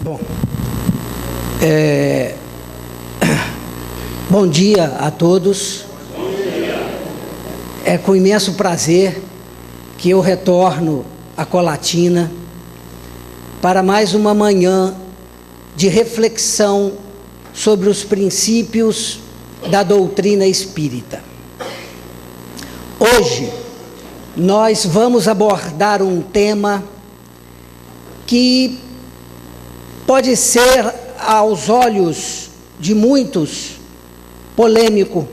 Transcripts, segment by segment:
Bom, bom dia a todos. Bom dia. É com imenso prazer que eu retorno à Colatina para mais uma manhã de reflexão sobre os princípios da doutrina espírita. Hoje nós vamos abordar um tema que pode ser, aos olhos de muitos, polêmico.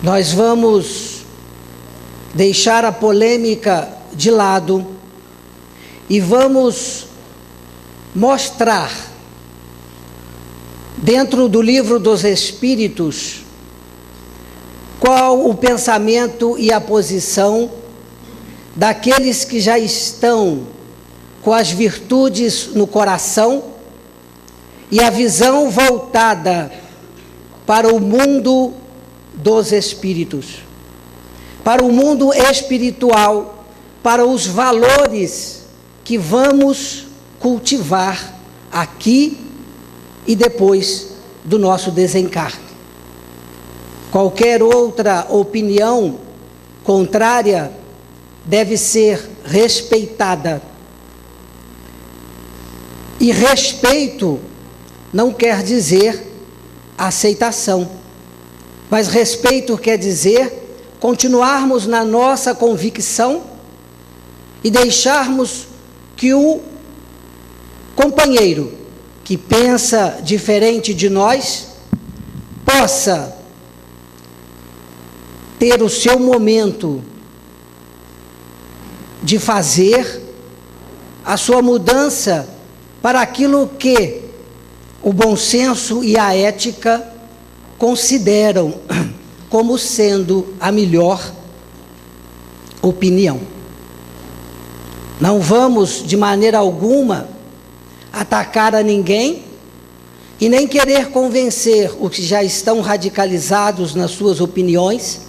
Nós vamos deixar a polêmica de lado e vamos mostrar, dentro do Livro dos Espíritos, qual o pensamento e a posição daqueles que já estão com as virtudes no coração e a visão voltada para o mundo dos espíritos, para o mundo espiritual, para os valores que vamos cultivar aqui e depois do nosso desencarne. Qualquer outra opinião contrária deve ser respeitada. E respeito não quer dizer aceitação, mas respeito quer dizer continuarmos na nossa convicção e deixarmos que o companheiro que pensa diferente de nós possa ter o seu momento de fazer a sua mudança para aquilo que o bom senso e a ética consideram como sendo a melhor opinião. Não vamos, de maneira alguma, atacar a ninguém e nem querer convencer os que já estão radicalizados nas suas opiniões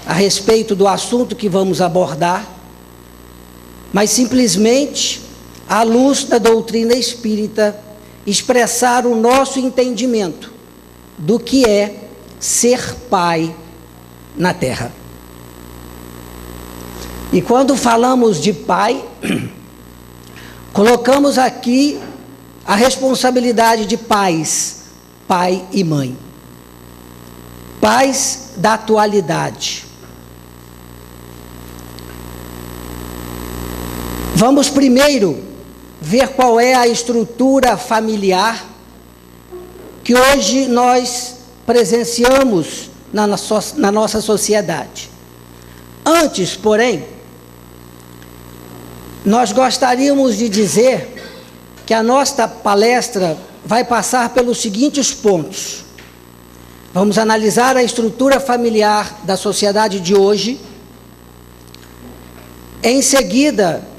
a respeito do assunto que vamos abordar, mas simplesmente, à luz da doutrina espírita, expressar o nosso entendimento do que é ser pai na Terra. E quando falamos de pai, colocamos aqui a responsabilidade de pais, pai e mãe. Pais da atualidade. Vamos primeiro ver qual é a estrutura familiar que hoje nós presenciamos na nossa sociedade. Antes, porém, nós gostaríamos de dizer que a nossa palestra vai passar pelos seguintes pontos. Vamos analisar a estrutura familiar da sociedade de hoje. Em seguida,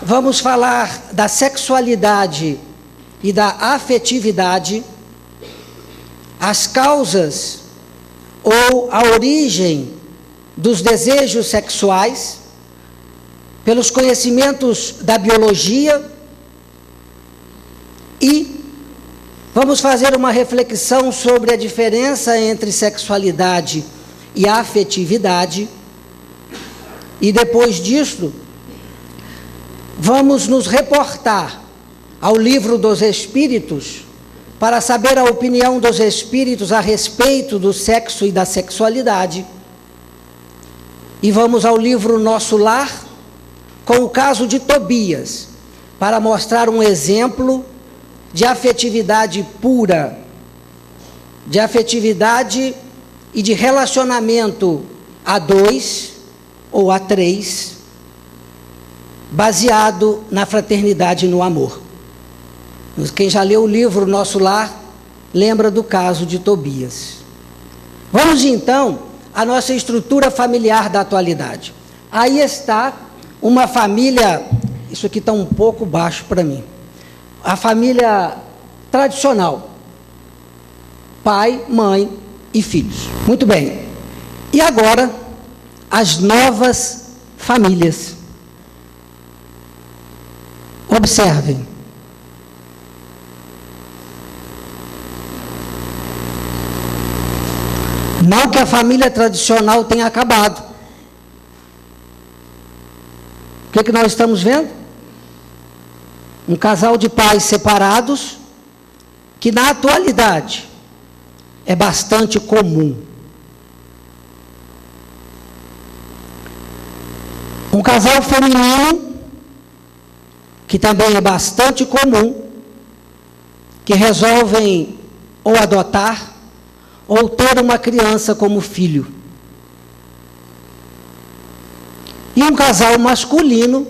vamos falar da sexualidade e da afetividade, as causas ou a origem dos desejos sexuais, pelos conhecimentos da biologia, e vamos fazer uma reflexão sobre a diferença entre sexualidade e afetividade, e depois disso, vamos nos reportar ao Livro dos Espíritos para saber a opinião dos Espíritos a respeito do sexo e da sexualidade. E vamos ao livro Nosso Lar, com o caso de Tobias, para mostrar um exemplo de afetividade pura, de afetividade e de relacionamento a dois ou a três, baseado na fraternidade e no amor. Quem já leu o livro Nosso Lar, lembra do caso de Tobias. Vamos então à nossa estrutura familiar da atualidade. Aí está uma família, isso aqui está um pouco baixo para mim, a família tradicional, pai, mãe e filhos. Muito bem, e agora as novas famílias. Observem. Não que a família tradicional tenha acabado. O que nós estamos vendo? Um casal de pais separados, que na atualidade é bastante comum. Um casal feminino, que também é bastante comum, que resolvem ou adotar, ou ter uma criança como filho. E um casal masculino,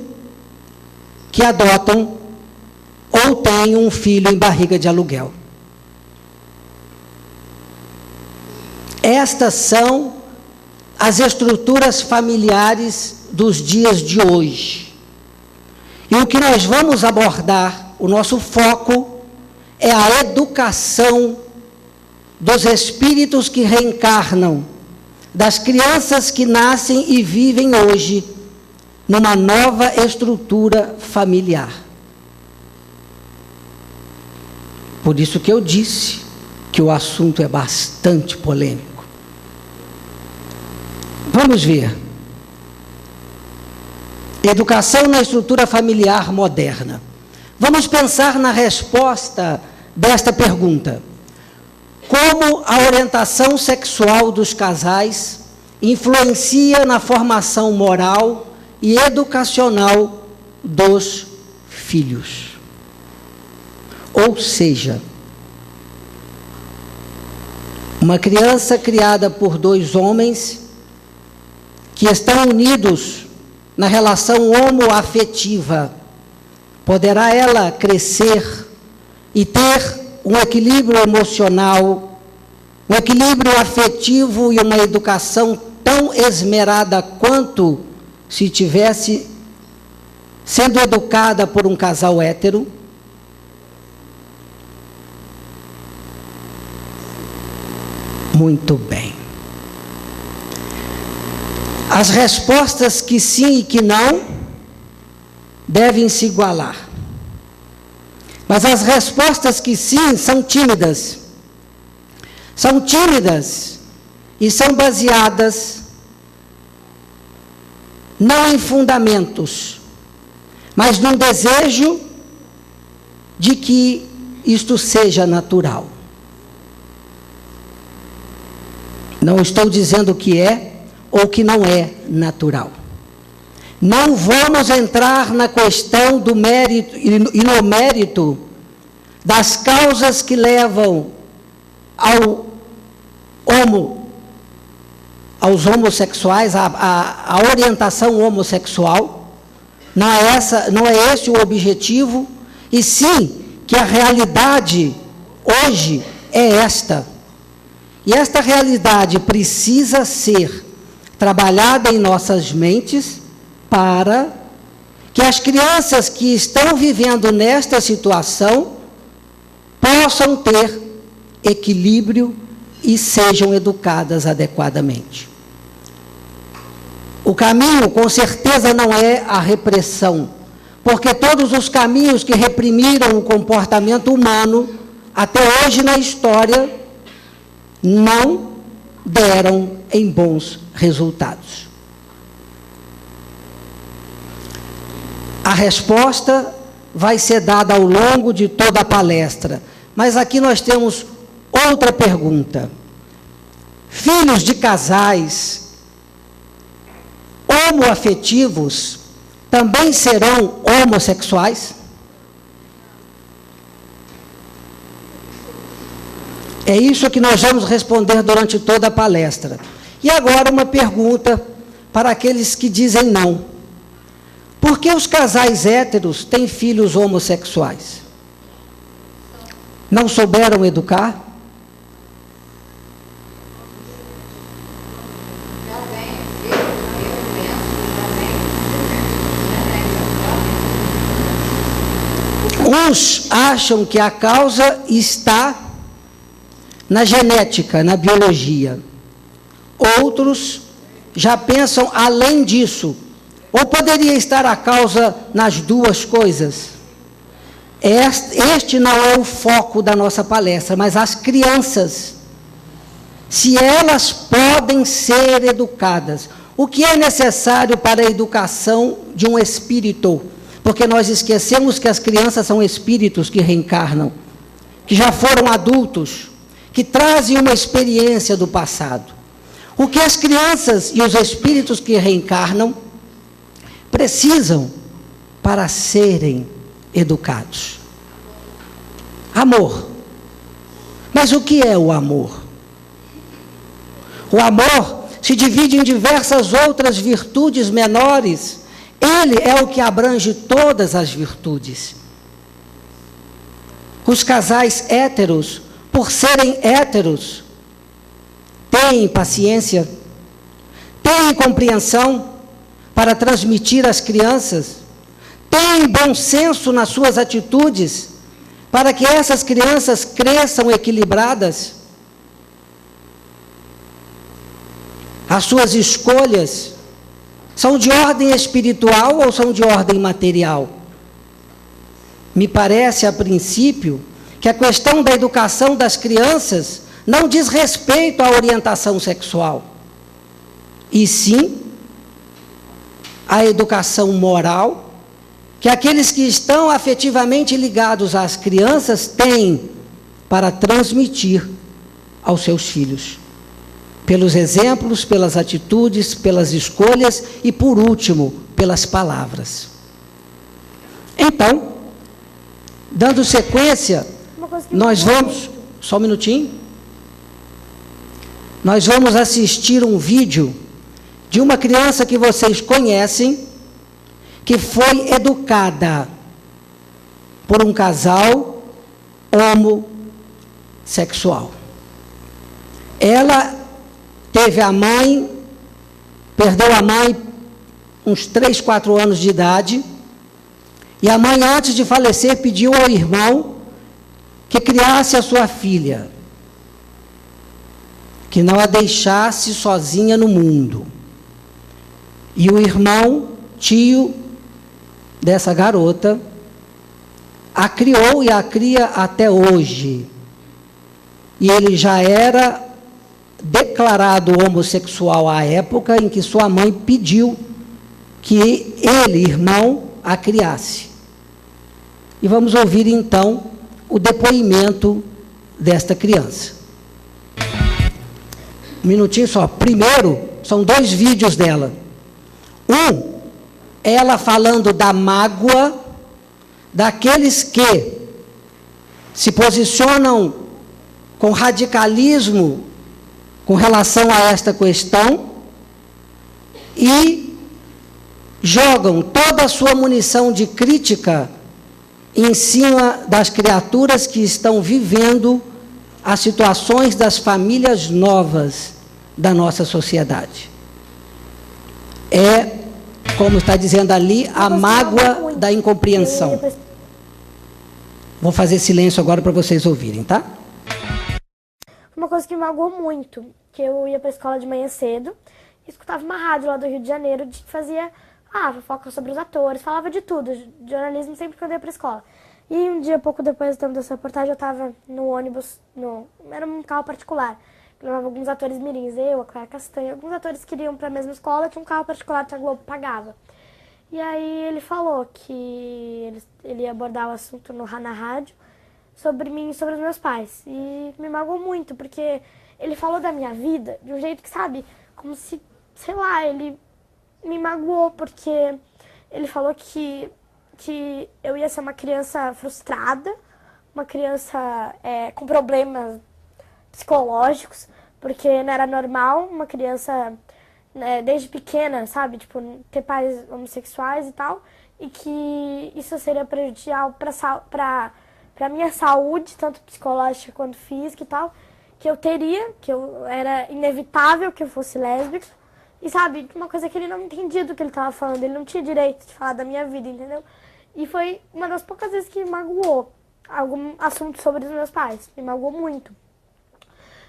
que adotam ou têm um filho em barriga de aluguel. Estas são as estruturas familiares dos dias de hoje. E o que nós vamos abordar, o nosso foco, é a educação dos espíritos que reencarnam, das crianças que nascem e vivem hoje numa nova estrutura familiar. Por isso que eu disse que o assunto é bastante polêmico. Vamos ver. Educação na estrutura familiar moderna. Vamos pensar na resposta desta pergunta. Como a orientação sexual dos casais influencia na formação moral e educacional dos filhos? Ou seja, uma criança criada por dois homens que estão unidos na relação homoafetiva, poderá ela crescer e ter um equilíbrio emocional, um equilíbrio afetivo e uma educação tão esmerada quanto se tivesse sendo educada por um casal hétero? Muito bem. As respostas que sim e que não devem se igualar. Mas as respostas que sim são tímidas. São tímidas e são baseadas não em fundamentos, mas num desejo de que isto seja natural. Não estou dizendo que é ou que não é natural. Não vamos entrar na questão do mérito e no mérito das causas que levam aos homossexuais, à orientação homossexual. Não é esse o objetivo, e sim que a realidade hoje é esta. E esta realidade precisa ser trabalhada em nossas mentes para que as crianças que estão vivendo nesta situação possam ter equilíbrio e sejam educadas adequadamente. O caminho, com certeza, não é a repressão, porque todos os caminhos que reprimiram o comportamento humano, até hoje na história, não deram em bons resultados. A resposta vai ser dada ao longo de toda a palestra, mas aqui nós temos outra pergunta. Filhos de casais homoafetivos também serão homossexuais? É isso que nós vamos responder durante toda a palestra. E agora uma pergunta para aqueles que dizem não. Por que os casais héteros têm filhos homossexuais? Não souberam educar? Uns acham que a causa está na genética, na biologia. Outros já pensam além disso. Ou poderia estar a causa nas duas coisas? Este não é o foco da nossa palestra, mas as crianças, se elas podem ser educadas. O que é necessário para a educação de um espírito? Porque nós esquecemos que as crianças são espíritos que reencarnam, que já foram adultos, que trazem uma experiência do passado. O que as crianças e os espíritos que reencarnam precisam para serem educados? Amor. Mas o que é o amor? O amor se divide em diversas outras virtudes menores. Ele é o que abrange todas as virtudes. Os casais héteros, por serem héteros, têm paciência, têm compreensão para transmitir às crianças, têm bom senso nas suas atitudes, para que essas crianças cresçam equilibradas. As suas escolhas são de ordem espiritual ou são de ordem material? Me parece, a princípio, que a questão da educação das crianças não diz respeito à orientação sexual, e sim à educação moral, que aqueles que estão afetivamente ligados às crianças têm para transmitir aos seus filhos. Pelos exemplos, pelas atitudes, pelas escolhas e, por último, pelas palavras. Então, dando sequência, nós vamos... Só um minutinho. Nós vamos assistir um vídeo de uma criança que vocês conhecem, que foi educada por um casal homossexual. Ela teve a mãe, perdeu a mãe uns 3, 4 anos de idade, e a mãe, antes de falecer, pediu ao irmão que criasse a sua filha, que não a deixasse sozinha no mundo. E o irmão, tio dessa garota, a criou e a cria até hoje. E ele já era declarado homossexual à época em que sua mãe pediu que ele, irmão, a criasse. E vamos ouvir então o depoimento desta criança. Um minutinho só. Primeiro, são 2 vídeos dela. Um, ela falando da mágoa daqueles que se posicionam com radicalismo com relação a esta questão e jogam toda a sua munição de crítica em cima das criaturas que estão vivendo as situações das famílias novas da nossa sociedade. É, como está dizendo ali, a mágoa da incompreensão. Vou fazer silêncio agora para vocês ouvirem, tá? Uma coisa que me magoou muito, que eu ia para a escola de manhã cedo, e escutava uma rádio lá do Rio de Janeiro que fazia fofoca sobre os atores, falava de tudo, de jornalismo, sempre que eu ia para a escola. E um dia, pouco depois do tempo dessa reportagem, eu estava no ônibus, era um carro particular, que levava alguns atores mirins, eu, a Clara Castanha, alguns atores que iriam para a mesma escola, tinha um carro particular que a Globo pagava. E aí ele falou que ele ia abordar o assunto na rádio, sobre mim e sobre os meus pais. E me magoou muito, porque ele falou da minha vida de um jeito que, sabe, como se, sei lá, ele me magoou, porque ele falou que eu ia ser uma criança frustrada, uma criança com problemas psicológicos, porque não era normal uma criança, desde pequena, sabe, tipo, ter pais homossexuais e tal, e que isso seria prejudicial para minha saúde, tanto psicológica quanto física e tal, que era inevitável que eu fosse lésbica. E sabe, uma coisa que ele não entendia do que ele estava falando, ele não tinha direito de falar da minha vida, entendeu? E foi uma das poucas vezes que me magoou algum assunto sobre os meus pais, me magoou muito.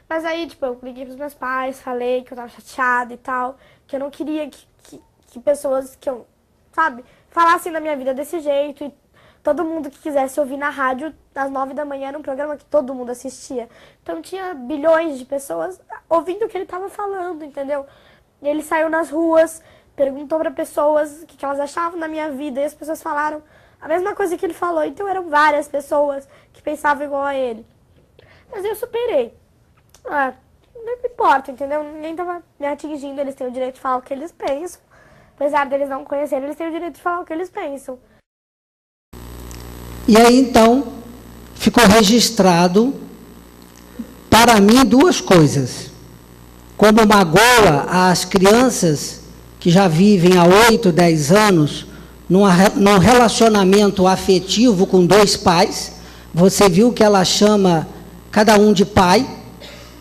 Mas aí, tipo, eu liguei pros meus pais, falei que eu tava chateada e tal, que eu não queria que pessoas que eu, sabe, falassem da minha vida desse jeito e todo mundo que quisesse ouvir na rádio, às 9 da manhã, era um programa que todo mundo assistia. Então tinha bilhões de pessoas ouvindo o que ele estava falando, entendeu? E ele saiu nas ruas, perguntou para pessoas o que elas achavam da minha vida, e as pessoas falaram a mesma coisa que ele falou. Então eram várias pessoas que pensavam igual a ele. Mas eu superei. Não me importa, entendeu? Ninguém tava me atingindo, eles têm o direito de falar o que eles pensam. Apesar deles não conhecerem, eles têm o direito de falar o que eles pensam. E aí, então, ficou registrado, para mim, duas coisas. Como magoa as crianças que já vivem há 8, 10 anos num relacionamento afetivo com dois pais. Você viu que ela chama cada um de pai.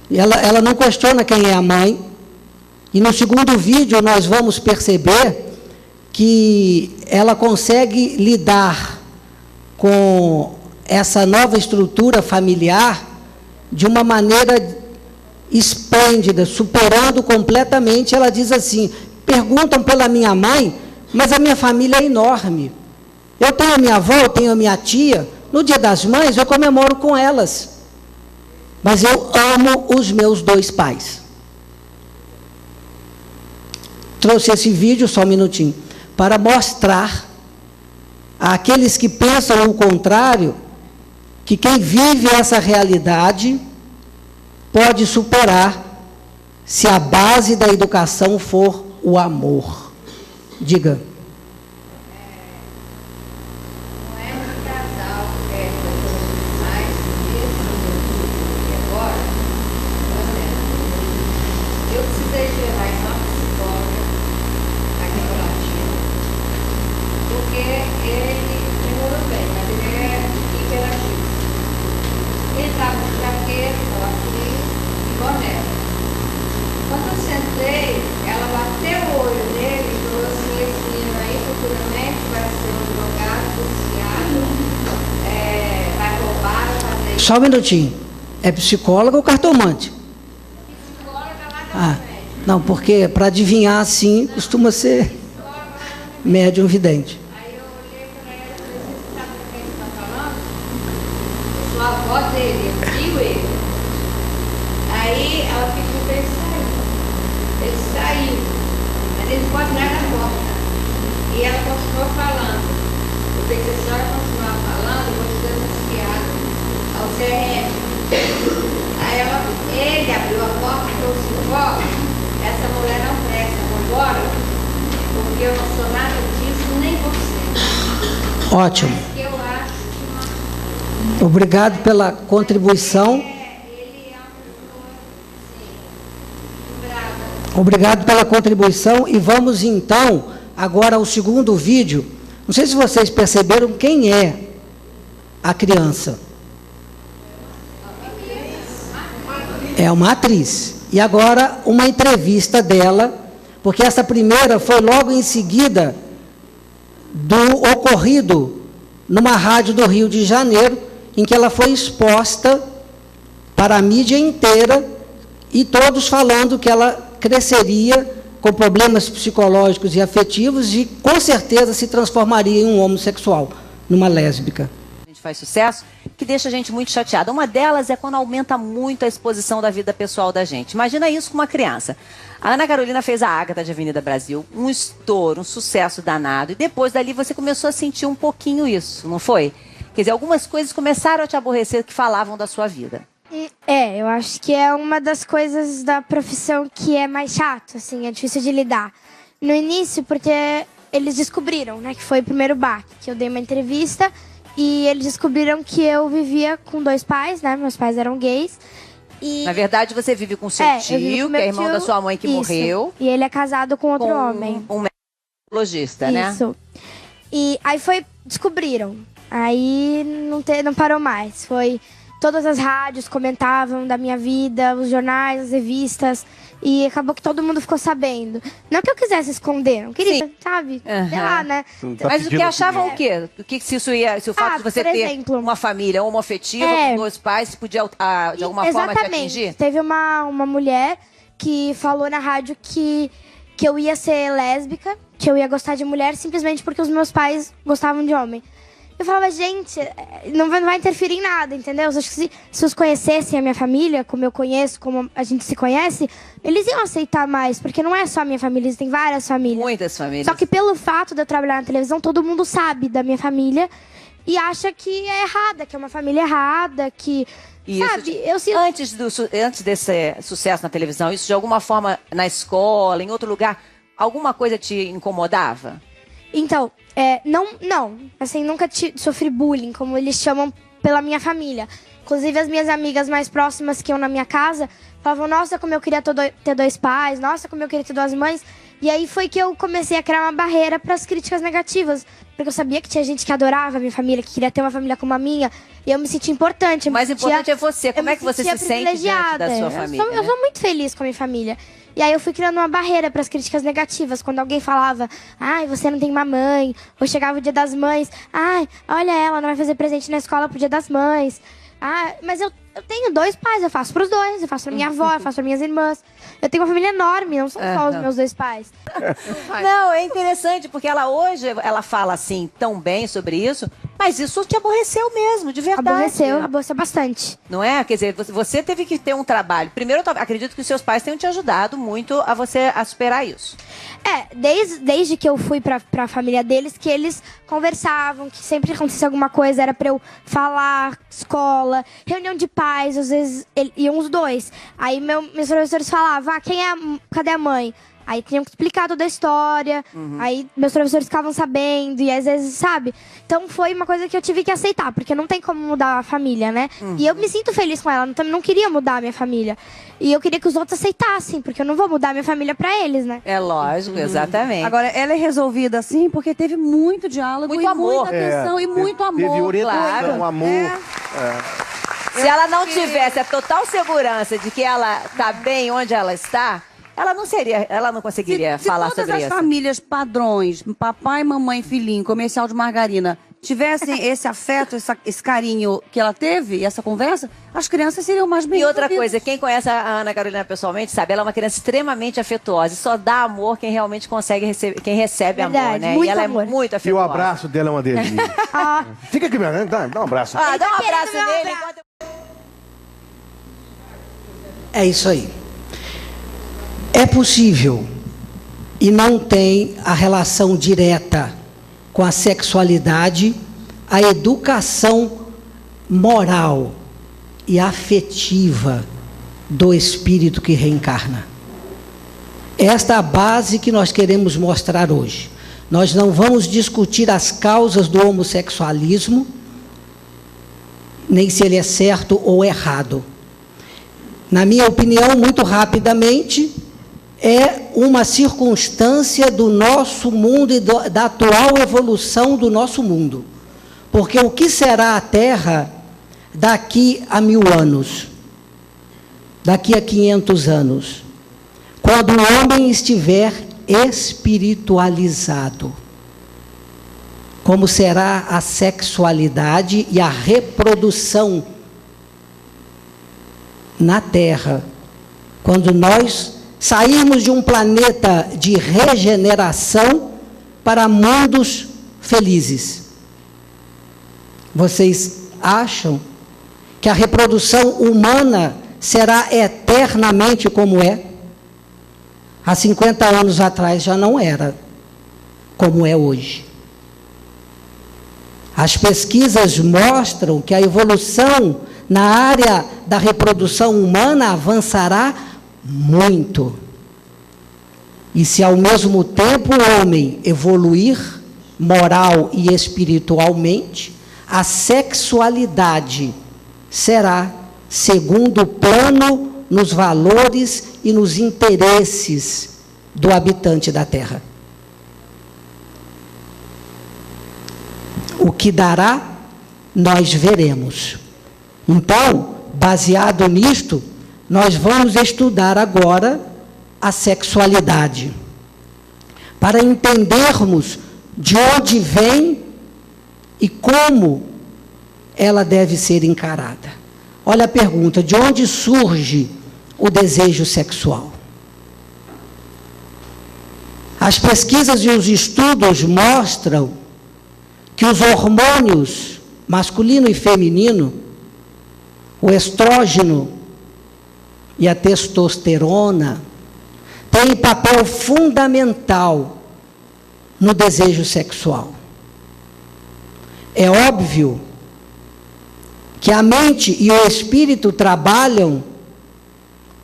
Ela não questiona quem é a mãe. E no segundo vídeo nós vamos perceber que ela consegue lidar com essa nova estrutura familiar de uma maneira esplêndida, superando completamente. Ela diz assim: perguntam pela minha mãe, mas a minha família é enorme. Eu tenho a minha avó, eu tenho a minha tia. No Dia das Mães eu comemoro com elas. Mas eu amo os meus dois pais. Trouxe esse vídeo, só um minutinho, para mostrar àqueles que pensam o contrário, que quem vive essa realidade pode superar se a base da educação for o amor. Diga. Só um minutinho. É psicóloga ou cartomante? Não, porque para adivinhar assim costuma ser médium vidente. Aí eu olhei para ela e falei: você sabe do que ele está falando? Eu sou a avó dele, eu digo ele. Aí ela pediu para ele sair. Ele saiu, mas ele não pode entrar na porta. E ela continuou falando. Eu pensei: se a senhora continuar falando, eu vou te denunciar ao CRM. Aí ele abriu a porta e falou assim: vó, essa mulher não presta, vou embora, porque eu não sou nada disso, nem você. Ótimo. Mas que eu acho que Obrigado pela contribuição. ele é uma pessoa, sim, brava. Obrigado pela contribuição. E vamos então agora ao segundo vídeo. Não sei se vocês perceberam quem é a criança. É uma atriz. E agora uma entrevista dela, porque essa primeira foi logo em seguida do ocorrido numa rádio do Rio de Janeiro, em que ela foi exposta para a mídia inteira e todos falando que ela cresceria com problemas psicológicos e afetivos e com certeza se transformaria em um homossexual, numa lésbica. Faz sucesso, que deixa a gente muito chateada. Uma delas é quando aumenta muito a exposição da vida pessoal da gente. Imagina isso com uma criança. A Ana Carolina fez a Ágata de Avenida Brasil, um estouro, um sucesso danado, e depois dali você começou a sentir um pouquinho isso, não foi? Quer dizer, algumas coisas começaram a te aborrecer que falavam da sua vida. Eu acho que é uma das coisas da profissão que é mais chato, assim, é difícil de lidar. No início, porque eles descobriram, né, que foi o primeiro baque, que eu dei uma entrevista. E eles descobriram que eu vivia com dois pais, né? Meus pais eram gays. E... Na verdade, você vive com seu tio, que é irmão da sua mãe que morreu. E ele é casado com outro homem. Um médico, né? Isso. E aí descobriram. Aí não parou mais. Todas as rádios comentavam da minha vida, os jornais, as revistas. E acabou que todo mundo ficou sabendo. Não que eu quisesse esconder, não queria, sabe? Sei lá, né? Mas o que achavam o quê? O que se o fato de você ter uma família homoafetiva com dois pais podia de alguma forma te atingir? Teve uma mulher que falou na rádio que eu ia ser lésbica, que eu ia gostar de mulher simplesmente porque os meus pais gostavam de homem. Eu falava, gente, não vai interferir em nada, entendeu? Eu acho que se vocês conhecessem a minha família, como eu conheço, como a gente se conhece, eles iam aceitar mais, porque não é só a minha família, existem várias famílias. Muitas famílias. Só que pelo fato de eu trabalhar na televisão, todo mundo sabe da minha família e acha que é errada, que é uma família errada, que... Isso, sabe, eu sinto... antes desse sucesso na televisão, isso de alguma forma na escola, em outro lugar, alguma coisa te incomodava? Então, não. Assim, nunca sofri bullying, como eles chamam pela minha família. Inclusive, as minhas amigas mais próximas que iam na minha casa falavam, nossa, como eu queria ter 2 pais, nossa, como eu queria ter 2 mães. E aí foi que eu comecei a criar uma barreira para as críticas negativas. Porque eu sabia que tinha gente que adorava a minha família, que queria ter uma família como a minha. E eu me sentia importante. O mais importante é você. Como é que você se sente diante da sua família? Eu sou muito feliz com a minha família. E aí eu fui criando uma barreira para as críticas negativas. Quando alguém falava, ai, você não tem uma mãe. Ou chegava o dia das mães, ai, olha ela, não vai fazer presente na escola pro dia das mães. Ah, mas eu tenho 2 pais, eu faço pros 2. Eu faço pra minha avó, eu faço pra minhas irmãs. Eu tenho uma família enorme, não são só os meus 2 pais. Não, é interessante, porque ela hoje, ela fala assim tão bem sobre isso, mas isso te aborreceu mesmo, de verdade. Aborreceu bastante. Não é? Quer dizer, você teve que ter um trabalho. Primeiro, eu acredito que os seus pais tenham te ajudado muito a você a superar isso. Desde que eu fui pra família deles, que eles conversavam, que sempre acontecia alguma coisa, era pra eu falar, escola, reunião de pais, às vezes iam os 2. Aí meus professores falavam, cadê a mãe? Aí tinham que explicar toda a história, aí meus professores ficavam sabendo, e às vezes, sabe? Então foi uma coisa que eu tive que aceitar, porque não tem como mudar a família, né? E eu me sinto feliz com ela, não queria mudar a minha família. E eu queria que os outros aceitassem, porque eu não vou mudar a minha família pra eles, né? É lógico, exatamente. Agora, ela é resolvida assim porque teve muito diálogo, muito amor, muita atenção e muito amor. Teve orientação, claro. amor. Se ela não tivesse a total segurança de que ela tá bem onde ela está, ela não conseguiria falar sobre isso. Se todas as famílias padrões, papai, mamãe, filhinho, comercial de margarina, tivessem esse afeto, esse carinho que ela teve, essa conversa, as crianças seriam mais bem E outra resolvidas. coisa, quem conhece a Ana Carolina pessoalmente sabe, ela é uma criança extremamente afetuosa. E só dá amor quem realmente consegue receber, quem recebe amor, né? Muito E ela amor. é muito E afetuosa. o abraço dela é uma delícia. Fica aqui, meu, dá um abraço. Dá um querendo abraço meu nele. abraço. É isso aí. É possível e não tem a relação direta com a sexualidade, a educação moral e afetiva do espírito que reencarna. Esta é a base que nós queremos mostrar hoje. Nós não vamos discutir as causas do homossexualismo, nem se ele é certo ou errado. Na minha opinião, muito rapidamente, é uma circunstância do nosso mundo e da atual evolução do nosso mundo. Porque o que será a Terra daqui a 1000 anos? Daqui a 500 anos? Quando o homem estiver espiritualizado. Como será a sexualidade e a reprodução na Terra, quando nós sairmos de um planeta de regeneração para mundos felizes. Vocês acham que a reprodução humana será eternamente como é? Há 50 anos atrás já não era como é hoje. As pesquisas mostram que a evolução na área da reprodução humana avançará muito. E se ao mesmo tempo o homem evoluir moral e espiritualmente, a sexualidade será segundo plano nos valores e nos interesses do habitante da Terra. O que dará, nós veremos. Então, baseado nisto, nós vamos estudar agora a sexualidade, para entendermos de onde vem e como ela deve ser encarada. Olha a pergunta, de onde surge o desejo sexual? As pesquisas e os estudos mostram que os hormônios masculino e feminino, o estrógeno e a testosterona, têm papel fundamental no desejo sexual. É óbvio que a mente e o espírito trabalham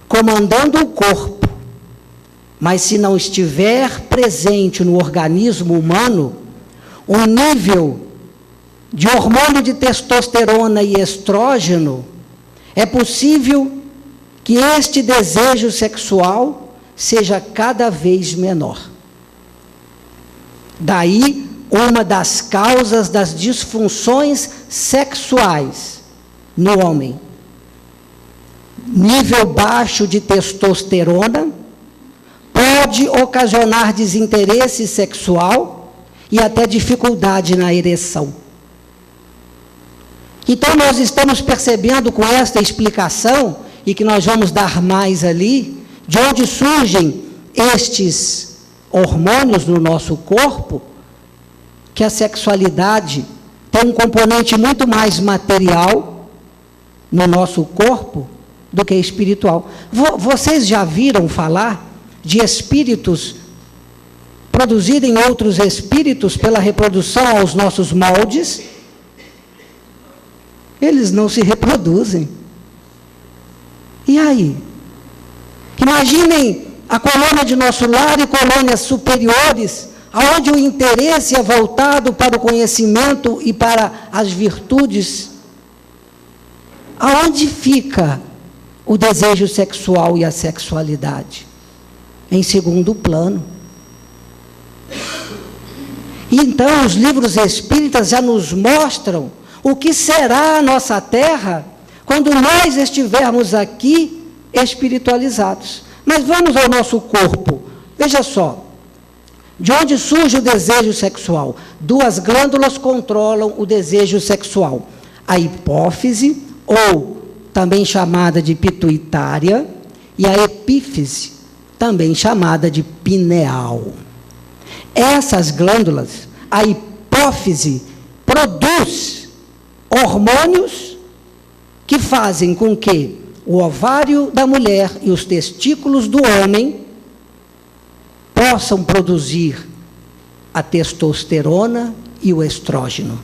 comandando o corpo, mas se não estiver presente no organismo humano um nível de hormônio de testosterona e estrógeno, é possível que este desejo sexual seja cada vez menor. Daí, uma das causas das disfunções sexuais no homem. Nível baixo de testosterona pode ocasionar desinteresse sexual e até dificuldade na ereção. Então, nós estamos percebendo com esta explicação, e que nós vamos dar mais ali, de onde surgem estes hormônios no nosso corpo, que a sexualidade tem um componente muito mais material no nosso corpo do que espiritual. Vocês já viram falar de espíritos produzirem outros espíritos pela reprodução aos nossos moldes? Eles não se reproduzem. E aí? Imaginem a colônia de nosso lar e colônias superiores, onde o interesse é voltado para o conhecimento e para as virtudes. Aonde fica o desejo sexual e a sexualidade? Em segundo plano. Então, os livros espíritas já nos mostram o que será a nossa terra quando nós estivermos aqui espiritualizados. Mas vamos ao nosso corpo. Veja só, de onde surge o desejo sexual? Duas glândulas controlam o desejo sexual. A hipófise, ou também chamada de pituitária, e a epífise, também chamada de pineal. Essas glândulas, a hipófise, produz hormônios que fazem com que o ovário da mulher e os testículos do homem possam produzir a testosterona e o estrógeno.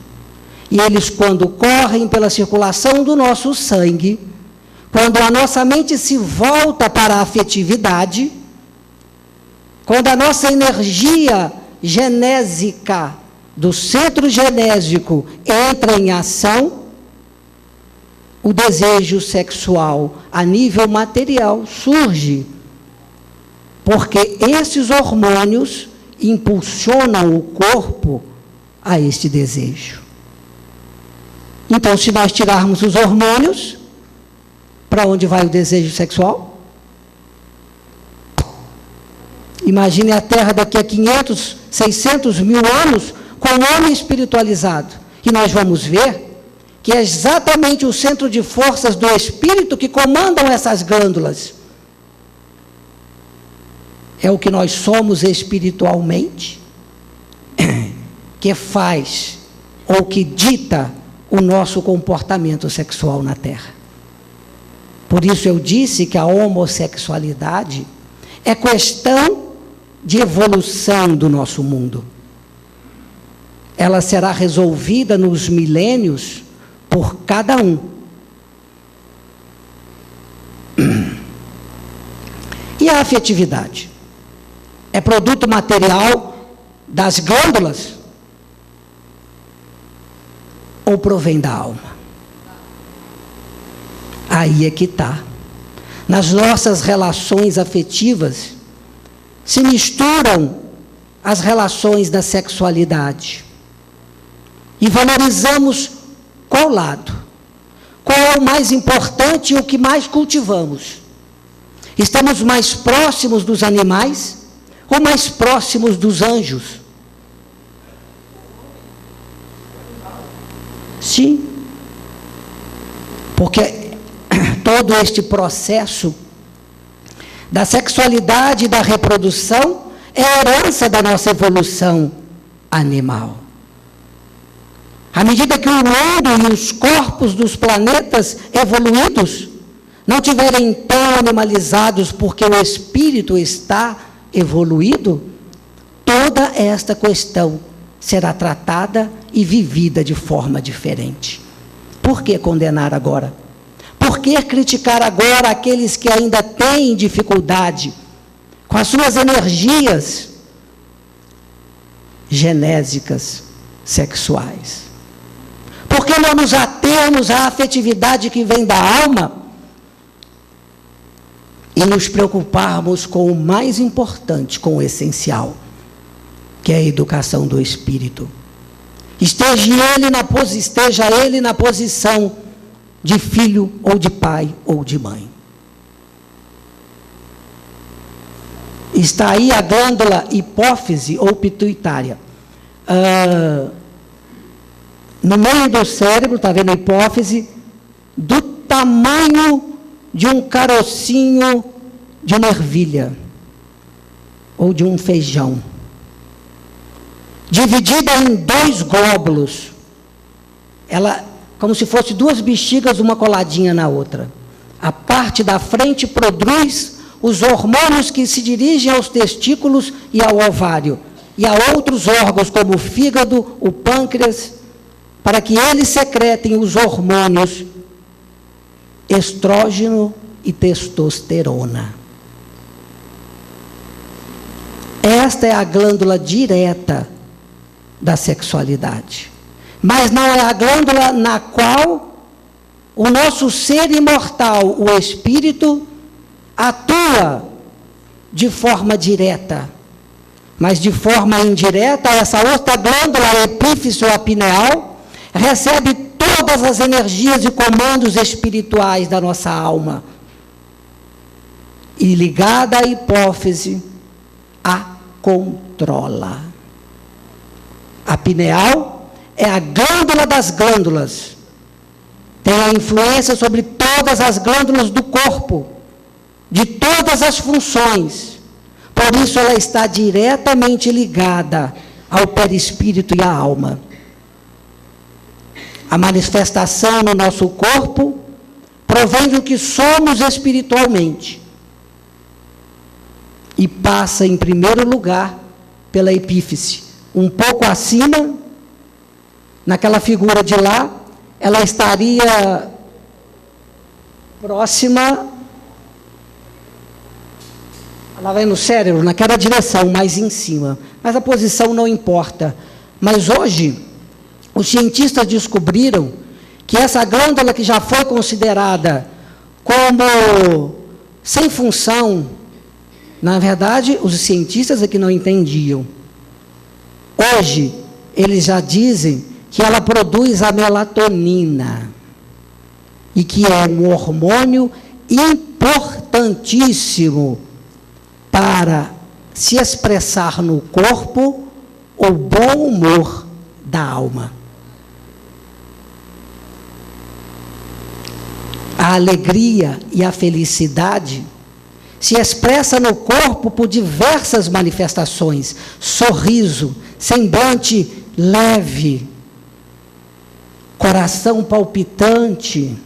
E eles, quando correm pela circulação do nosso sangue, quando a nossa mente se volta para a afetividade, quando a nossa energia genésica do centro genésico entra em ação, o desejo sexual a nível material surge, porque esses hormônios impulsionam o corpo a este desejo. Então, se nós tirarmos os hormônios, para onde vai o desejo sexual? Imagine a Terra daqui a 500, 600 mil anos com o homem espiritualizado. E nós vamos ver que é exatamente o centro de forças do espírito que comandam essas glândulas. É o que nós somos espiritualmente, que faz ou que dita o nosso comportamento sexual na Terra. Por isso eu disse que a homossexualidade é questão de evolução do nosso mundo. Ela será resolvida nos milênios por cada um. E a afetividade? É produto material das glândulas? Ou provém da alma? Aí é que está. Nas nossas relações afetivas, se misturam as relações da sexualidade. E valorizamos qual lado? Qual é o mais importante e o que mais cultivamos? Estamos mais próximos dos animais ou mais próximos dos anjos? Sim. Porque todo este processo da sexualidade e da reprodução é a herança da nossa evolução animal. À medida que o mundo e os corpos dos planetas evoluídos não tiverem tão animalizados porque o espírito está evoluído, toda esta questão será tratada e vivida de forma diferente. Por que condenar agora? Por que criticar agora aqueles que ainda têm dificuldade com as suas energias genésicas sexuais? Por que não nos atermos à afetividade que vem da alma e nos preocuparmos com o mais importante, com o essencial, que é a educação do espírito? Esteja ele na posição de filho, ou de pai, ou de mãe. Está aí a glândula hipófise ou pituitária. No meio do cérebro, está vendo a hipófise, do tamanho de um carocinho de uma ervilha, ou de um feijão. Dividida em 2 glóbulos. Ela, como se fosse 2 bexigas, uma coladinha na outra. A parte da frente produz os hormônios que se dirigem aos testículos e ao ovário, e a outros órgãos, como o fígado, o pâncreas, para que eles secretem os hormônios estrógeno e testosterona. Esta é a glândula direta da sexualidade. Mas não é a glândula na qual o nosso ser imortal, o espírito, atua de forma direta. Mas de forma indireta, essa outra glândula, a epífise ou a pineal, recebe todas as energias e comandos espirituais da nossa alma. E ligada à hipófise, a controla. A pineal é a glândula das glândulas. Tem a influência sobre todas as glândulas do corpo, de todas as funções. Por isso ela está diretamente ligada ao perispírito e à alma. A manifestação no nosso corpo provém do que somos espiritualmente. E passa, em primeiro lugar, pela epífise. Um pouco acima, naquela figura de lá, ela estaria próxima, ela vai no cérebro, naquela direção, mais em cima. Mas a posição não importa. Mas hoje, os cientistas descobriram que essa glândula que já foi considerada como sem função, na verdade, os cientistas é que não entendiam. Hoje, eles já dizem que ela produz a melatonina, e que é um hormônio importantíssimo para se expressar no corpo o bom humor da alma. A alegria e a felicidade se expressa no corpo por diversas manifestações. Sorriso, semblante leve, coração palpitante.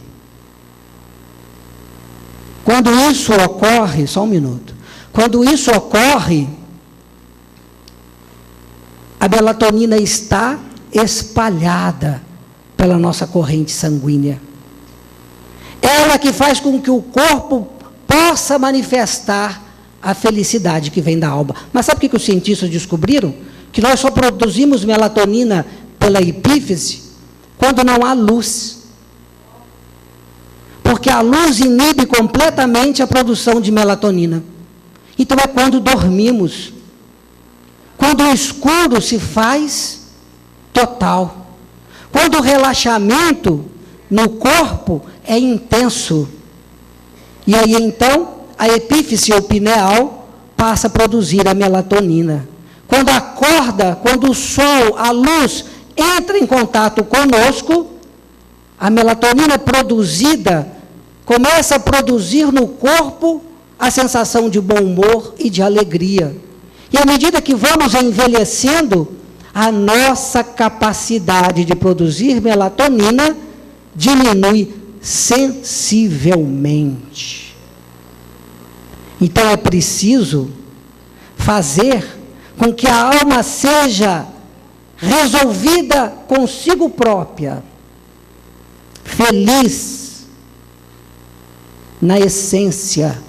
Quando isso ocorre, só um minuto. Quando isso ocorre, a melatonina está espalhada pela nossa corrente sanguínea. Ela que faz com que o corpo possa manifestar a felicidade que vem da alma. Mas sabe o que os cientistas descobriram? Que nós só produzimos melatonina pela epífise quando não há luz. Porque a luz inibe completamente a produção de melatonina. Então é quando dormimos. Quando o escuro se faz total. Quando o relaxamento no corpo é intenso. E aí então a epífise ou pineal passa a produzir a melatonina. Quando acorda, quando o sol, a luz entra em contato conosco, a melatonina produzida começa a produzir no corpo a sensação de bom humor e de alegria. E à medida que vamos envelhecendo, a nossa capacidade de produzir melatonina diminui sensivelmente. Então é preciso fazer com que a alma seja resolvida consigo própria, feliz na essência,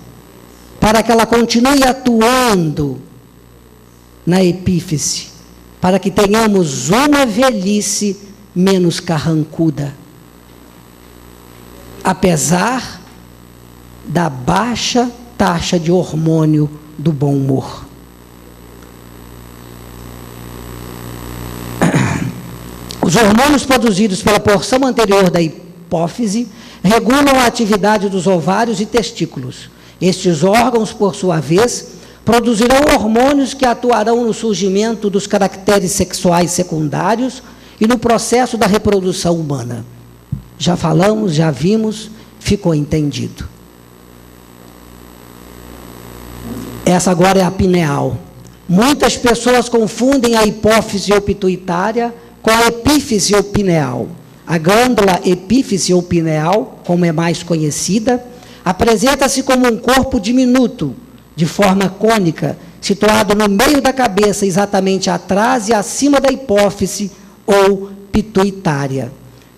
para que ela continue atuando na epífise, para que tenhamos uma velhice menos carrancuda, apesar da baixa taxa de hormônio do bom humor. Os hormônios produzidos pela porção anterior da hipófise regulam a atividade dos ovários e testículos. Estes órgãos, por sua vez, produzirão hormônios que atuarão no surgimento dos caracteres sexuais secundários e no processo da reprodução humana. Já falamos, já vimos, ficou entendido. Essa agora é a pineal. Muitas pessoas confundem a hipófise ou pituitária com a epífise ou pineal. A glândula epífise ou pineal, como é mais conhecida, apresenta-se como um corpo diminuto, de forma cônica, situado no meio da cabeça, exatamente atrás e acima da hipófise ou pituitária.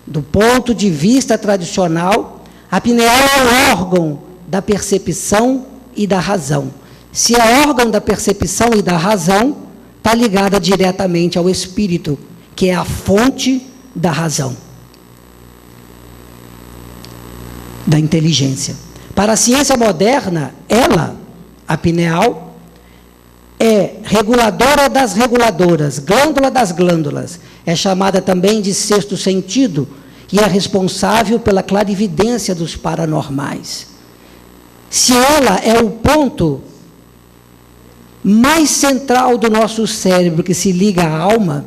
Do ponto de vista tradicional, a pineal é o órgão da percepção e da razão. Se é órgão da percepção e da razão, está ligada diretamente ao espírito, que é a fonte da razão, da inteligência. Para a ciência moderna, ela, a pineal, é reguladora das reguladoras, glândula das glândulas. É chamada também de sexto sentido e é responsável pela clarividência dos paranormais. Se ela é o ponto mais central do nosso cérebro que se liga à alma,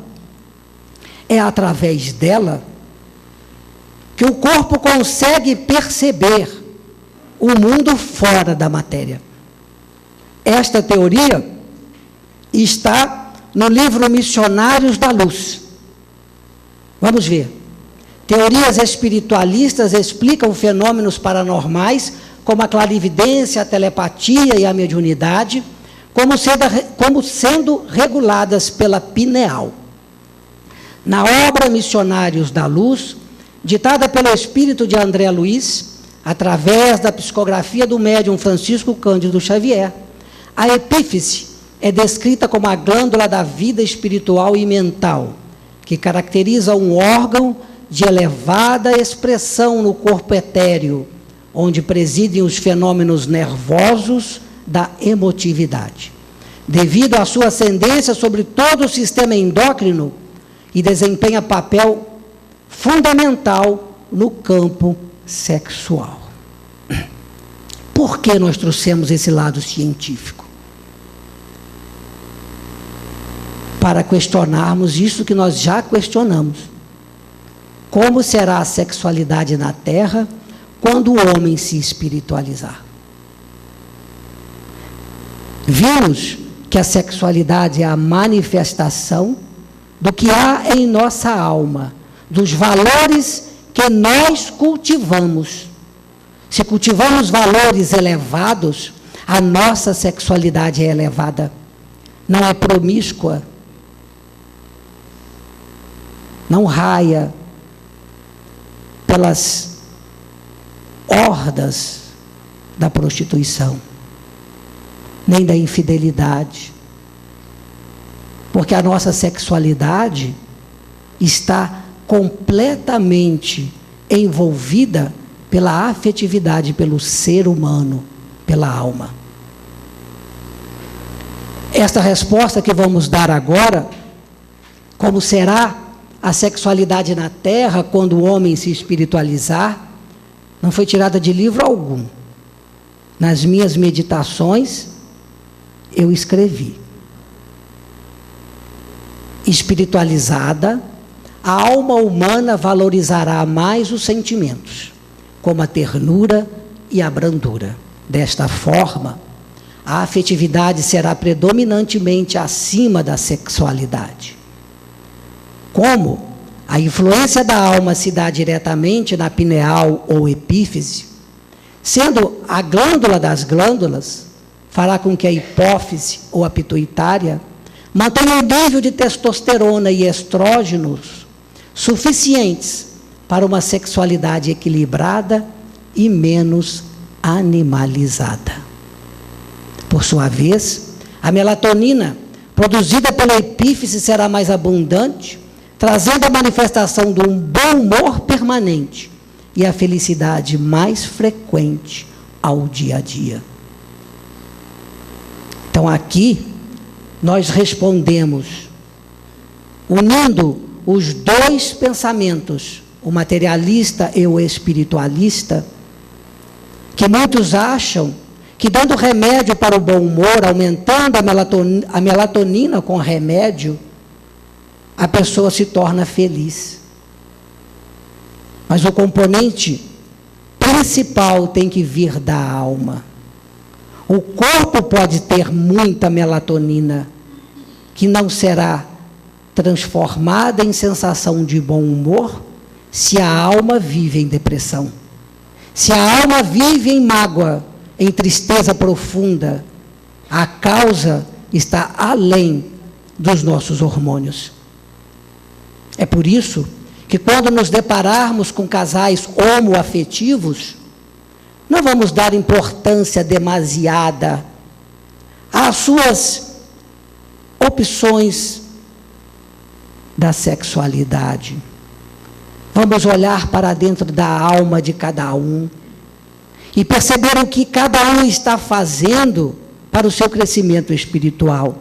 é através dela que o corpo consegue perceber o mundo fora da matéria. Esta teoria está no livro Missionários da Luz. Vamos ver. Teorias espiritualistas explicam fenômenos paranormais, como a clarividência, a telepatia e a mediunidade, como sendo reguladas pela pineal. Na obra Missionários da Luz, ditada pelo espírito de André Luiz, através da psicografia do médium Francisco Cândido Xavier, a epífise é descrita como a glândula da vida espiritual e mental, que caracteriza um órgão de elevada expressão no corpo etéreo, onde presidem os fenômenos nervosos da emotividade. Devido à sua ascendência sobre todo o sistema endócrino, e desempenha papel fundamental no campo sexual. Por que nós trouxemos esse lado científico? Para questionarmos isso que nós já questionamos. Como será a sexualidade na Terra quando o homem se espiritualizar? Vimos que a sexualidade é a manifestação do que há em nossa alma, dos valores que nós cultivamos. Se cultivamos valores elevados, a nossa sexualidade é elevada. Não é promíscua. Não raia pelas hordas da prostituição, nem da infidelidade. Porque a nossa sexualidade está completamente envolvida pela afetividade, pelo ser humano, pela alma. Esta resposta que vamos dar agora, como será a sexualidade na Terra quando o homem se espiritualizar, não foi tirada de livro algum. Nas minhas meditações, eu escrevi. Espiritualizada, a alma humana valorizará mais os sentimentos, como a ternura e a brandura. Desta forma, a afetividade será predominantemente acima da sexualidade. como a influência da alma se dá diretamente na pineal ou epífise, sendo a glândula das glândulas, fará com que a hipófise ou a pituitária mantenha um nível de testosterona e estrógenos suficientes para uma sexualidade equilibrada e menos animalizada. Por sua vez, a melatonina produzida pela epífise será mais abundante, trazendo a manifestação de um bom humor permanente e a felicidade mais frequente ao dia a dia. Então aqui nós respondemos unindo os dois pensamentos, o materialista e o espiritualista, que muitos acham que dando remédio para o bom humor, aumentando a melatonina com remédio, a pessoa se torna feliz. Mas o componente principal tem que vir da alma. O corpo pode ter muita melatonina, que não será transformada em sensação de bom humor, se a alma vive em depressão. Se a alma vive em mágoa, em tristeza profunda, a causa está além dos nossos hormônios. É por isso que quando nos depararmos com casais homoafetivos, não vamos dar importância demasiada às suas opções da sexualidade. Vamos olhar para dentro da alma de cada um e perceber o que cada um está fazendo para o seu crescimento espiritual.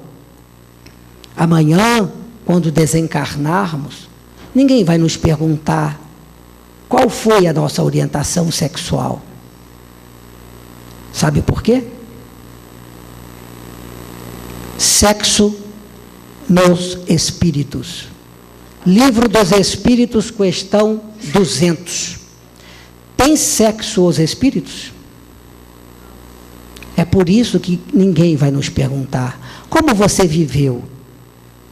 Amanhã, quando desencarnarmos, ninguém vai nos perguntar qual foi a nossa orientação sexual. Sabe por quê? Sexo nos Espíritos. Livro dos Espíritos, questão 200. Tem sexo os espíritos? É por isso que ninguém vai nos perguntar como você viveu.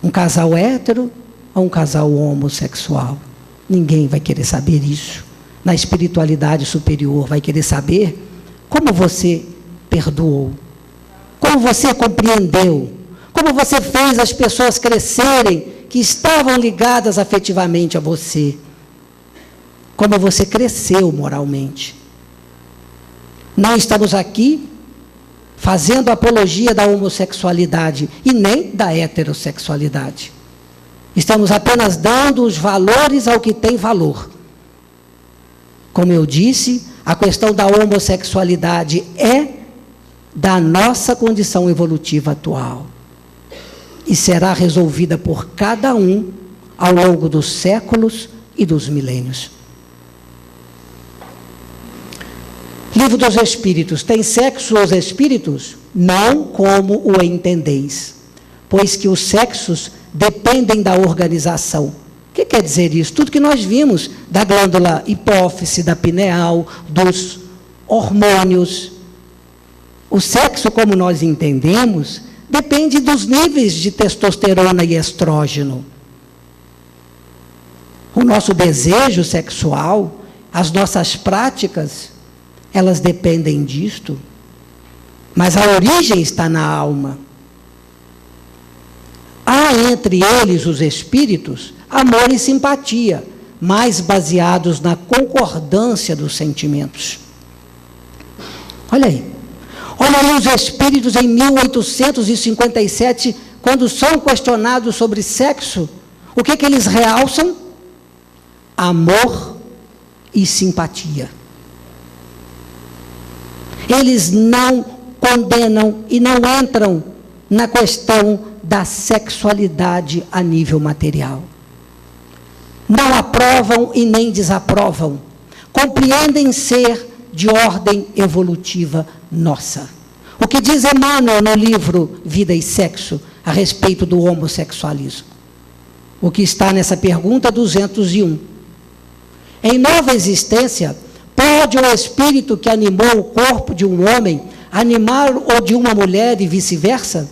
Um casal hétero ou um casal homossexual? Ninguém vai querer saber isso. Na espiritualidade superior vai querer saber como você perdoou, como você compreendeu, como você fez as pessoas crescerem que estavam ligadas afetivamente a você, como você cresceu moralmente. Não estamos aqui fazendo apologia da homossexualidade e nem da heterossexualidade. Estamos apenas dando os valores ao que tem valor. Como eu disse, a questão da homossexualidade é da nossa condição evolutiva atual e será resolvida por cada um ao longo dos séculos e dos milênios. Livro dos Espíritos. Tem sexo os espíritos? Não como o entendeis, pois que os sexos dependem da organização. O que quer dizer isso? Tudo que nós vimos da glândula hipófise, da pineal, dos hormônios. O sexo, como nós entendemos, depende dos níveis de testosterona e estrógeno. O nosso desejo sexual, as nossas práticas, elas dependem disto. Mas a origem está na alma. Há entre eles, os espíritos, amor e simpatia, mais baseados na concordância dos sentimentos. Olha aí. Olha aí os espíritos em 1857, quando são questionados sobre sexo, o que eles realçam? Amor e simpatia. Eles não condenam e não entram na questão da sexualidade a nível material. Não aprovam e nem desaprovam. Compreendem ser de ordem evolutiva nossa. O que diz Emmanuel no livro Vida e Sexo a respeito do homossexualismo? O que está nessa pergunta 201. Em nova existência, pode o espírito que animou o corpo de um homem animar o de uma mulher e vice-versa?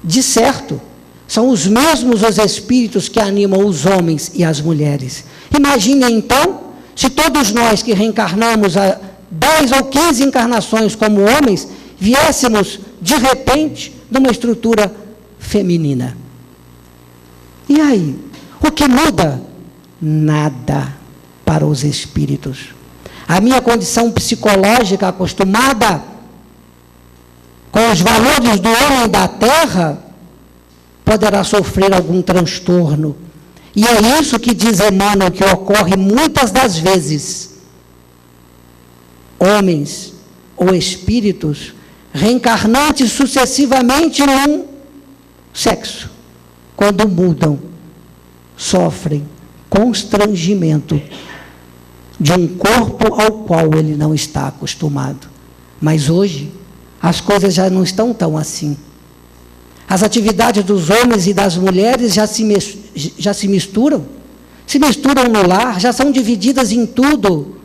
De certo, São os mesmos os espíritos que animam os homens e as mulheres. Imagine então, se todos nós que reencarnamos a 10 ou 15 encarnações como homens, viéssemos de repente numa estrutura feminina. E aí? O que muda? Nada para os espíritos. A minha condição psicológica acostumada com os valores do homem da terra poderá sofrer algum transtorno. E é isso que diz Emmanuel que ocorre muitas das vezes. Homens ou espíritos reencarnantes sucessivamente num sexo, quando mudam, sofrem constrangimento de um corpo ao qual ele não está acostumado. Mas hoje, as coisas já não estão tão assim. As atividades dos homens e das mulheres já se misturam no lar, já são divididas em tudo.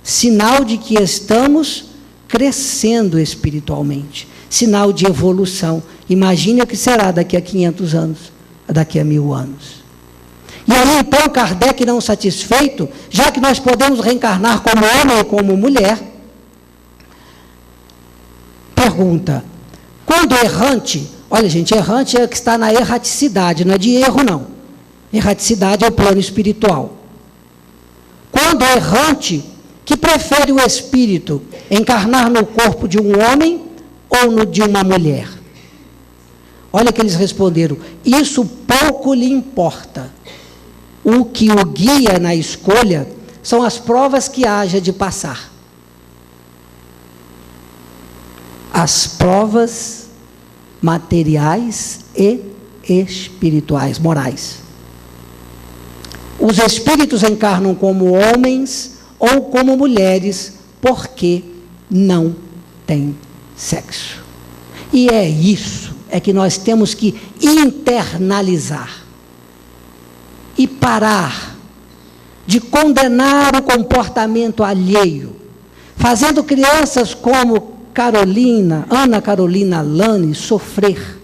Sinal de que estamos crescendo espiritualmente. Sinal de evolução. Imagine o que será daqui a 500 anos, daqui a 1000 anos. E aí, então, Kardec, não satisfeito, já que nós podemos reencarnar como homem ou como mulher, pergunta, quando errante, olha gente, errante é o que está na erraticidade, não é de erro não. Erraticidade é o plano espiritual. Quando errante, que prefere o espírito encarnar no corpo de um homem ou no de uma mulher? Olha que eles responderam, isso pouco lhe importa. O que o guia na escolha são as provas que haja de passar. As provas materiais e espirituais, morais. Os espíritos encarnam como homens ou como mulheres porque não têm sexo. E é isso, é que nós temos que internalizar. E parar de condenar o comportamento alheio, fazendo crianças como Ana Carolina Lane sofrer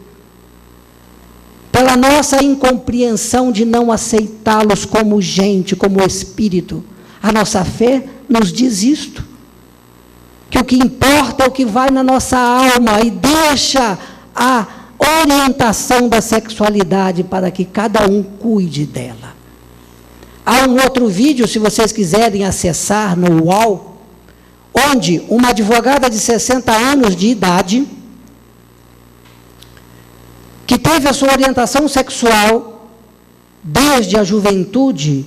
pela nossa incompreensão de não aceitá-los como gente, como espírito. A nossa fé nos diz isto, que o que importa é o que vai na nossa alma e deixa a orientação da sexualidade para que cada um cuide dela. Há um outro vídeo, se vocês quiserem acessar no UOL, onde uma advogada de 60 anos de idade, que teve a sua orientação sexual desde a juventude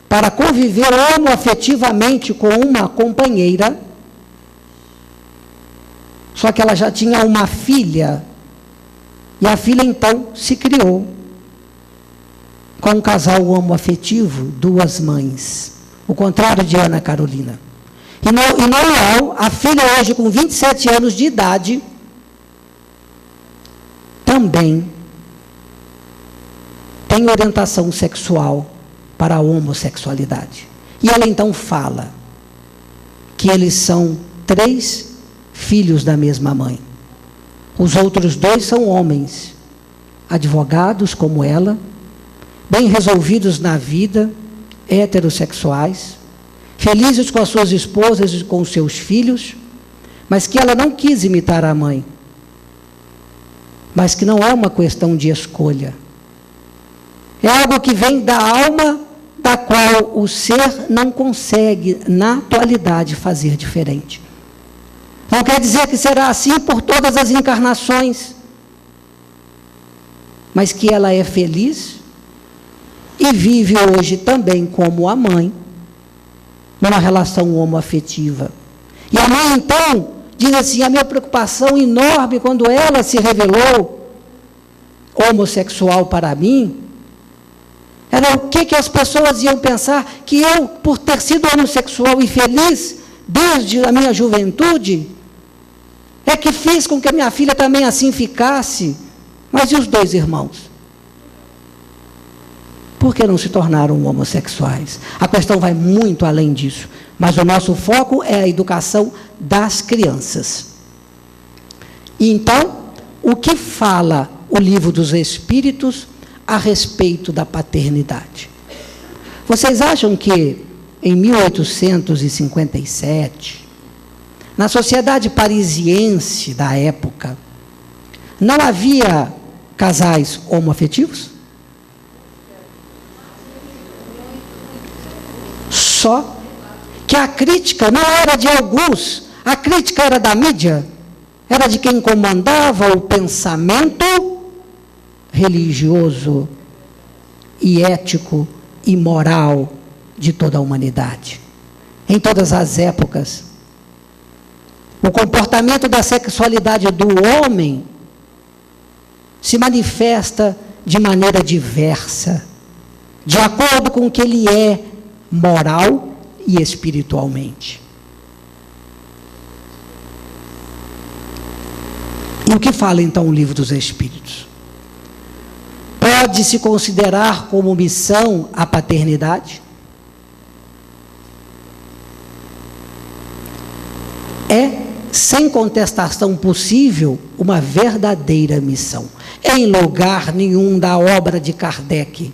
para conviver homoafetivamente com uma companheira, só que ela já tinha uma filha, e a filha, então, se criou com um casal homoafetivo, 2 mães. O contrário de Ana Carolina. E no UOL, a filha hoje, com 27 anos de idade, também tem orientação sexual para a homossexualidade. E ela, então, fala que eles são 3 filhos da mesma mãe. Os outros 2 são homens, advogados como ela, bem resolvidos na vida, heterossexuais, felizes com as suas esposas e com os seus filhos, mas que ela não quis imitar a mãe. Mas que não é uma questão de escolha. É algo que vem da alma, da qual o ser não consegue, na atualidade, fazer diferente. Não quer dizer que será assim por todas as encarnações, mas que ela é feliz e vive hoje também como a mãe, numa relação homoafetiva. E a mãe, então, diz assim, a minha preocupação enorme quando ela se revelou homossexual para mim, era o que as pessoas iam pensar, que eu, por ter sido homossexual e feliz, desde a minha juventude, é que fiz com que a minha filha também assim ficasse. Mas e os 2 irmãos? Por que não se tornaram homossexuais? A questão vai muito além disso. Mas o nosso foco é a educação das crianças. E então, o que fala o Livro dos Espíritos a respeito da paternidade. Vocês acham que em 1857, na sociedade parisiense da época, não havia casais homoafetivos? Só que a crítica não era de alguns, a crítica era da mídia, era de quem comandava o pensamento religioso e ético e moral de toda a humanidade. Em todas as épocas, o comportamento da sexualidade do homem se manifesta de maneira diversa, de acordo com o que ele é moral e espiritualmente. E o que fala então o Livro dos Espíritos? Pode-se considerar como missão a paternidade? É, sem contestação possível, uma verdadeira missão. Em lugar nenhum da obra de Kardec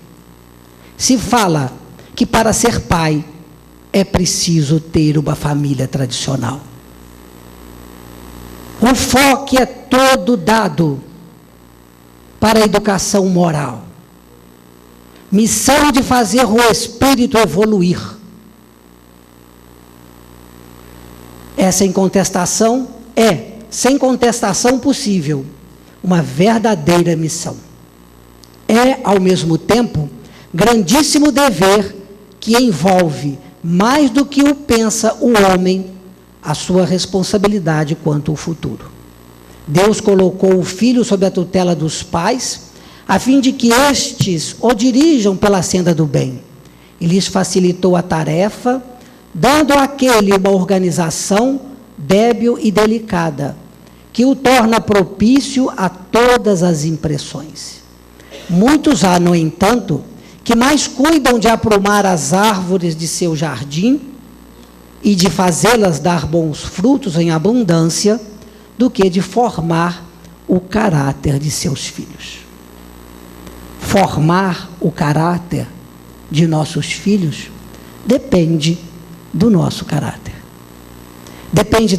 se fala que para ser pai é preciso ter uma família tradicional. O foco é todo dado para a educação moral. Missão de fazer o espírito evoluir. Essa incontestação é, sem contestação possível, uma verdadeira missão. É, ao mesmo tempo, grandíssimo dever que envolve, mais do que o pensa o homem, a sua responsabilidade quanto ao futuro. Deus colocou o filho sob a tutela dos pais, a fim de que estes o dirijam pela senda do bem. E lhes facilitou a tarefa, dando àquele uma organização débil e delicada, que o torna propício a todas as impressões. Muitos há, no entanto, que mais cuidam de aprumar as árvores de seu jardim e de fazê-las dar bons frutos em abundância, do que de formar o caráter de seus filhos. Formar o caráter de nossos filhos depende do nosso caráter. Depende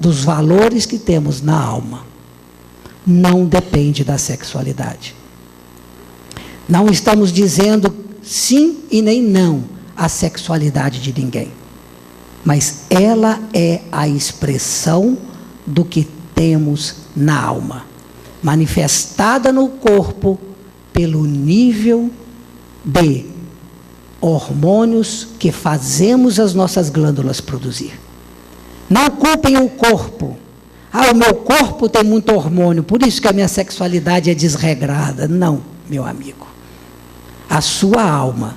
dos valores que temos na alma. Não depende da sexualidade. Não estamos dizendo sim e nem não à sexualidade de ninguém. Mas ela é a expressão do que temos na alma, manifestada no corpo pelo nível de hormônios que fazemos as nossas glândulas produzir. Não culpem o corpo. Ah, o meu corpo tem muito hormônio, por isso que a minha sexualidade é desregrada. Não, meu amigo. A sua alma,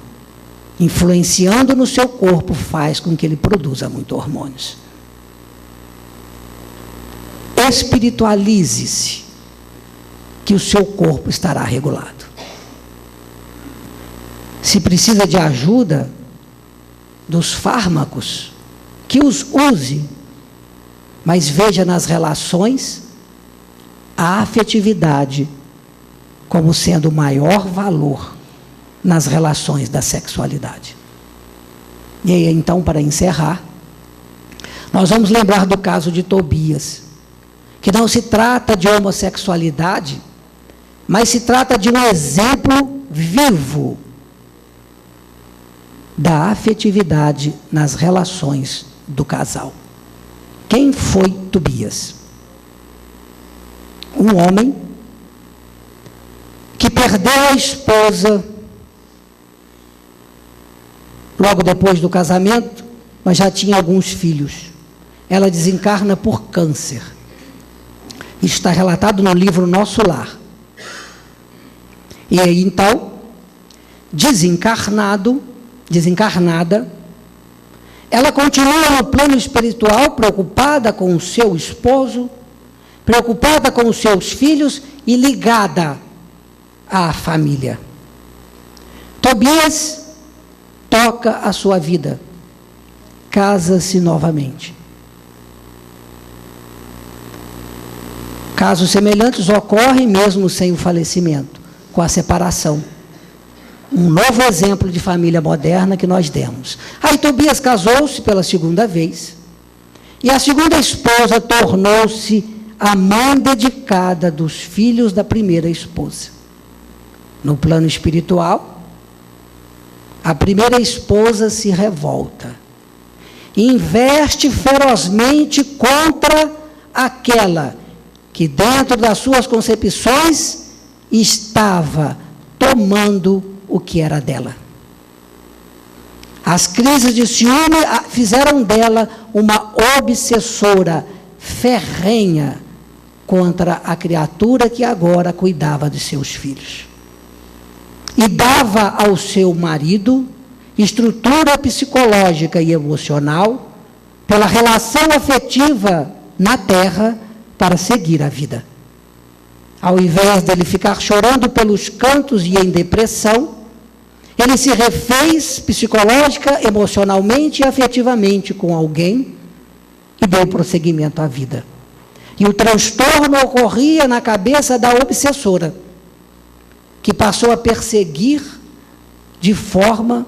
influenciando no seu corpo, faz com que ele produza muito hormônios. Espiritualize-se, que o seu corpo estará regulado. Se precisa de ajuda dos fármacos, que os use, mas veja nas relações a afetividade como sendo o maior valor nas relações da sexualidade. E aí, então, para encerrar, nós vamos lembrar do caso de Tobias, que não se trata de homossexualidade, mas se trata de um exemplo vivo da afetividade nas relações do casal. Quem foi Tobias? Um homem que perdeu a esposa logo depois do casamento, mas já tinha alguns filhos. Ela desencarna por câncer. Está relatado no livro Nosso Lar. E aí, então, desencarnada, ela continua no plano espiritual, preocupada com o seu esposo, preocupada com os seus filhos e ligada à família. Tobias toca a sua vida, casa-se novamente. Casos semelhantes ocorrem mesmo sem o falecimento, com a separação. Um novo exemplo de família moderna que nós demos. Aí Tobias casou-se pela segunda vez, e a segunda esposa tornou-se a mãe dedicada dos filhos da primeira esposa. No plano espiritual, a primeira esposa se revolta e investe ferozmente contra aquela que, dentro das suas concepções, estava tomando o que era dela. As crises de ciúme fizeram dela uma obsessora ferrenha contra a criatura que agora cuidava de seus filhos. E dava ao seu marido estrutura psicológica e emocional pela relação afetiva na terra para seguir a vida. Ao invés dele ficar chorando pelos cantos e em depressão, ele se refez psicológica, emocionalmente e afetivamente com alguém e deu prosseguimento à vida. E o transtorno ocorria na cabeça da obsessora, que passou a perseguir de forma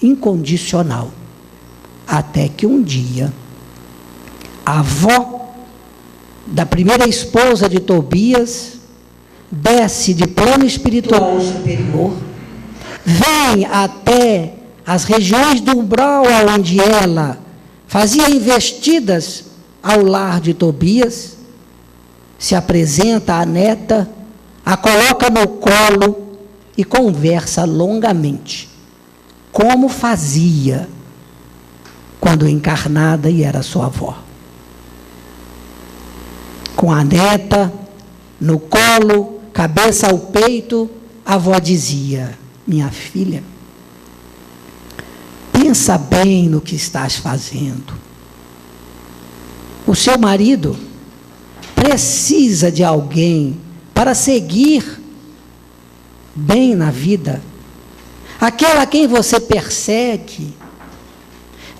incondicional. Até que um dia, a avó da primeira esposa de Tobias desce de plano espiritual superior, vem até as regiões do umbral onde ela fazia investidas ao lar de Tobias, se apresenta à neta, a coloca no colo e conversa longamente, como fazia quando encarnada e era sua avó. Com a neta no colo, cabeça ao peito, a avó dizia: minha filha, pensa bem no que estás fazendo. O seu marido precisa de alguém para seguir bem na vida. Aquela a quem você persegue.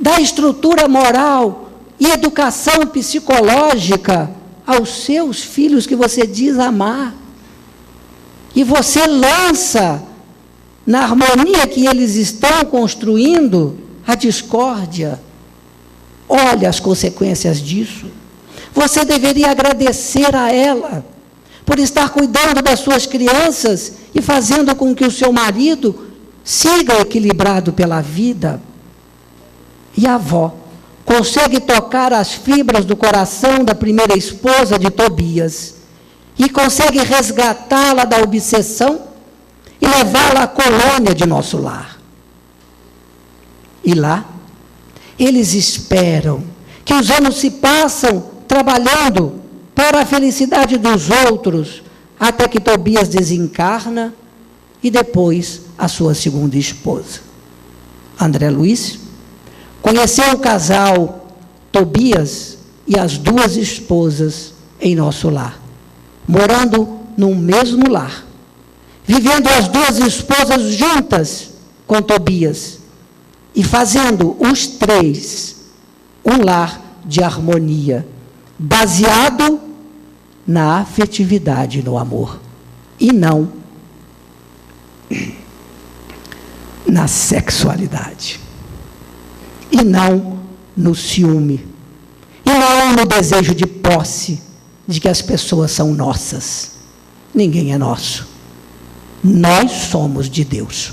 Dá estrutura moral e educação psicológica aos seus filhos que você diz amar. E você lança na harmonia que eles estão construindo a discórdia. Olha as consequências disso. Você deveria agradecer a ela por estar cuidando das suas crianças e fazendo com que o seu marido siga equilibrado pela vida. E a avó consegue tocar as fibras do coração da primeira esposa de Tobias e consegue resgatá-la da obsessão e levá-la à colônia de nosso lar. E lá, eles esperam que os anos se passam trabalhando para a felicidade dos outros, até que Tobias desencarna e depois a sua segunda esposa. André Luiz conheceu o casal Tobias e as duas esposas em nosso lar, morando no mesmo lar, vivendo as duas esposas juntas com Tobias e fazendo os três um lar de harmonia, baseado na afetividade e no amor, e não na sexualidade, e não no ciúme, e não no desejo de posse, de que as pessoas são nossas. Ninguém é nosso. Nós somos de Deus.